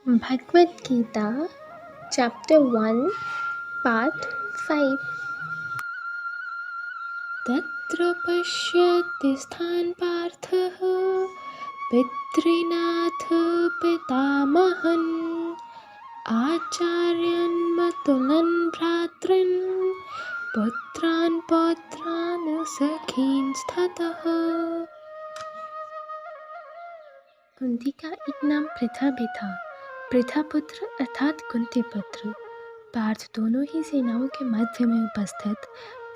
Bhagavad Gita, Chapter 1, Part 5. तत्र पश्यति स्थान पार्थः पितृनाथ पितामहन् आचार्यान् मतुलान् भ्रातॄन् पुत्रान् पौत्रान् सखीन् ततः। कुंती का एक नाम पृथा भी था। पृथा पुत्र अर्थात कुंती पुत्र। पार्थ दोनों ही सेनाओं के मध्य में उपस्थित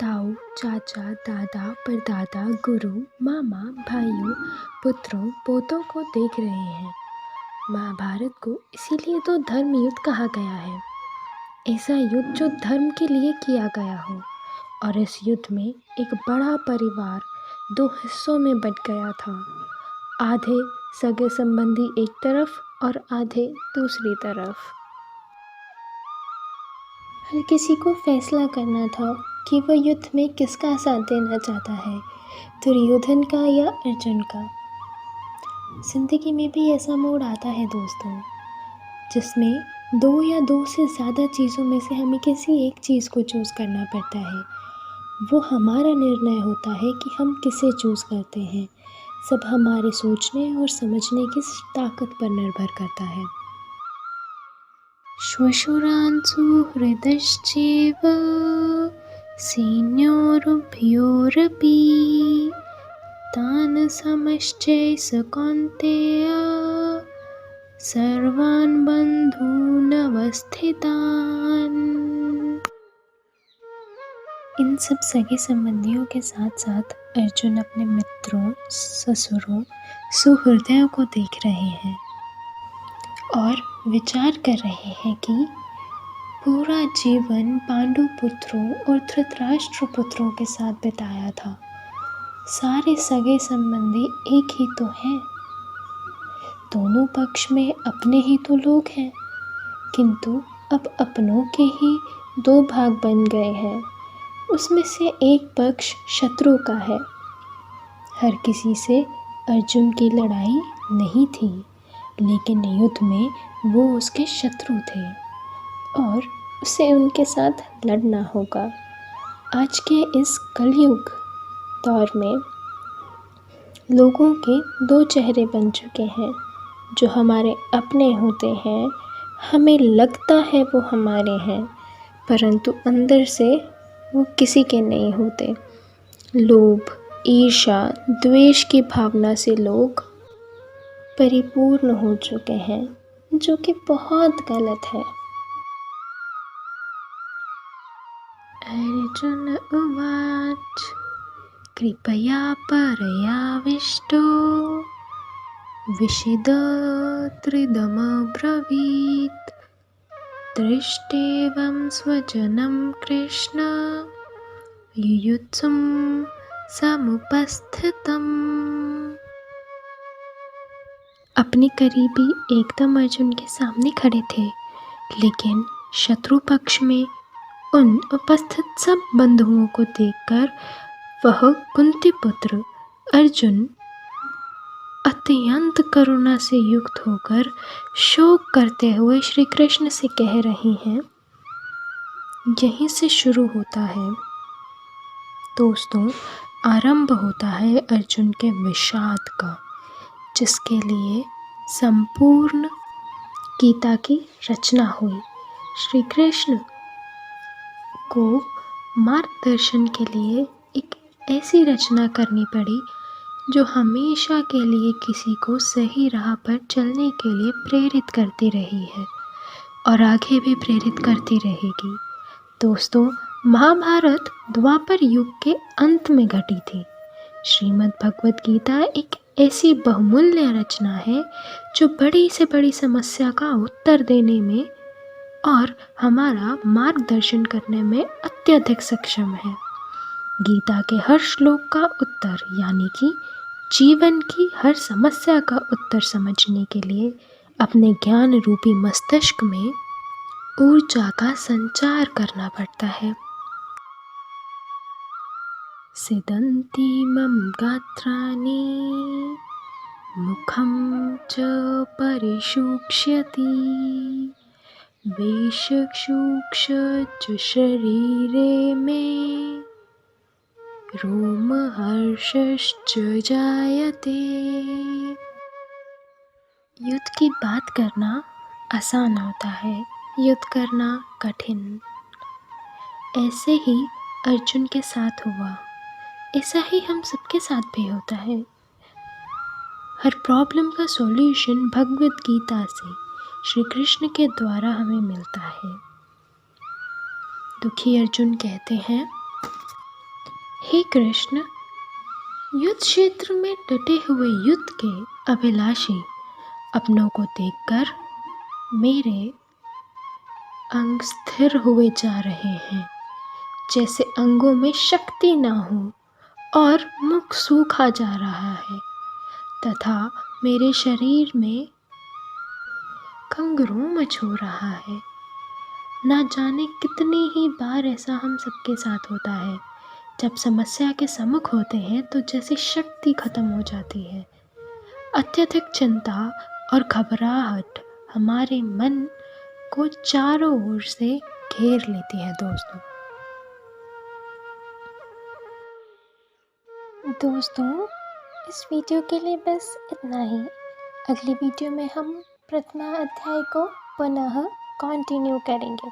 ताऊ, चाचा, दादा, परदादा, गुरु, मामा, भाइयों, पुत्रों, पोतों को देख रहे हैं। महाभारत को इसीलिए तो धर्म युद्ध कहा गया है। ऐसा युद्ध जो धर्म के लिए किया गया हो। और इस युद्ध में एक बड़ा परिवार दो हिस्सों में बंट गया था। आधे सगे संबंधी एक तरफ और आधे दूसरी तरफ। हर किसी को फैसला करना था कि वह युद्ध में किसका साथ देना चाहता है, दुर्योधन का या अर्जुन का। जिंदगी में भी ऐसा मोड़ आता है दोस्तों, जिसमें दो या दो से ज़्यादा चीज़ों में से हमें किसी एक चीज़ को चूज़ करना पड़ता है। वो हमारा निर्णय होता है कि हम किसे चूज़ करते हैं। सब हमारे सोचने और समझने की ताकत पर निर्भर करता है। श्वशुरांसु हृदश्चैव सेनयोरुभयोरपि तान् समश्चै स कौन्तेय सर्वान् बन्धून् अवस्थितान्। इन सब सगे संबंधियों के साथ साथ अर्जुन अपने मित्रों, ससुरों, सुहृदयों को देख रहे हैं और विचार कर रहे हैं कि पूरा जीवन पांडु पुत्रों और धृतराष्ट्र पुत्रों के साथ बिताया था। सारे सगे संबंधी एक ही तो हैं। दोनों पक्ष में अपने ही तो लोग हैं, किंतु अब अपनों के ही दो भाग बन गए हैं। उसमें से एक पक्ष शत्रु का है। हर किसी से अर्जुन की लड़ाई नहीं थी, लेकिन युद्ध में वो उसके शत्रु थे और उसे उनके साथ लड़ना होगा। आज के इस कलयुग दौर में लोगों के दो चेहरे बन चुके हैं। जो हमारे अपने होते हैं, हमें लगता है वो हमारे हैं, परंतु अंदर से वो किसी के नहीं होते। लोभ, ईर्ष्या, द्वेष की भावना से लोग परिपूर्ण हो चुके हैं, जो कि बहुत गलत है। अर्जुन उवाच कृपया परयाविष्टो विषिदत्रिदमब्रवीत् दृष्टेवं स्वजनं कृष्ण युयुत्सुं समुपस्थितम्। अपने करीबी एकदम अर्जुन के सामने खड़े थे, लेकिन शत्रु पक्ष में उन उपस्थित सब बंधुओं को देखकर वह कुंती पुत्र अर्जुन अत्यंत करुणा से युक्त होकर शोक करते हुए श्री कृष्ण से कह रहे हैं। यहीं से शुरू होता है दोस्तों, आरंभ होता है अर्जुन के विषाद का, जिसके लिए संपूर्ण गीता की रचना हुई। श्री कृष्ण को मार्गदर्शन के लिए एक ऐसी रचना करनी पड़ी जो हमेशा के लिए किसी को सही राह पर चलने के लिए प्रेरित करती रही है और आगे भी प्रेरित करती रहेगी। दोस्तों, महाभारत द्वापर युग के अंत में घटी थी। श्रीमद् भगवद गीता एक ऐसी बहुमूल्य रचना है जो बड़ी से बड़ी समस्या का उत्तर देने में और हमारा मार्गदर्शन करने में अत्यधिक सक्षम है। गीता के हर श्लोक का उत्तर यानी कि जीवन की हर समस्या का उत्तर समझने के लिए अपने ज्ञान रूपी मस्तिष्क में ऊर्जा का संचार करना पड़ता है। सिदन्ति मम गात्राणि मुखं च परिशुक्ष्यति वेशशुक्ष शरीरे मे रोमहर्षश्च जायते। युद्ध की बात करना आसान होता है, युद्ध करना कठिन। ऐसे ही अर्जुन के साथ हुआ, ऐसा ही हम सबके साथ भी होता है। हर प्रॉब्लम का सॉल्यूशन भगवद गीता से श्री कृष्ण के द्वारा हमें मिलता है। दुखी अर्जुन कहते हैं, हे कृष्ण, युद्ध क्षेत्र में डटे हुए युद्ध के अभिलाषी अपनों को देखकर मेरे अंग स्थिर हुए जा रहे हैं, जैसे अंगों में शक्ति ना हो और मुख सूखा जा रहा है तथा मेरे शरीर में कंगरू मच हो रहा है। ना जाने कितनी ही बार ऐसा हम सबके साथ होता है, जब समस्या के सम्मुख होते हैं तो जैसे शक्ति खत्म हो जाती है। अत्यधिक चिंता और घबराहट हमारे मन को चारों ओर से घेर लेती है। दोस्तों, इस वीडियो के लिए बस इतना ही। अगली वीडियो में हम प्रथमा अध्याय को पुनः कंटिन्यू करेंगे।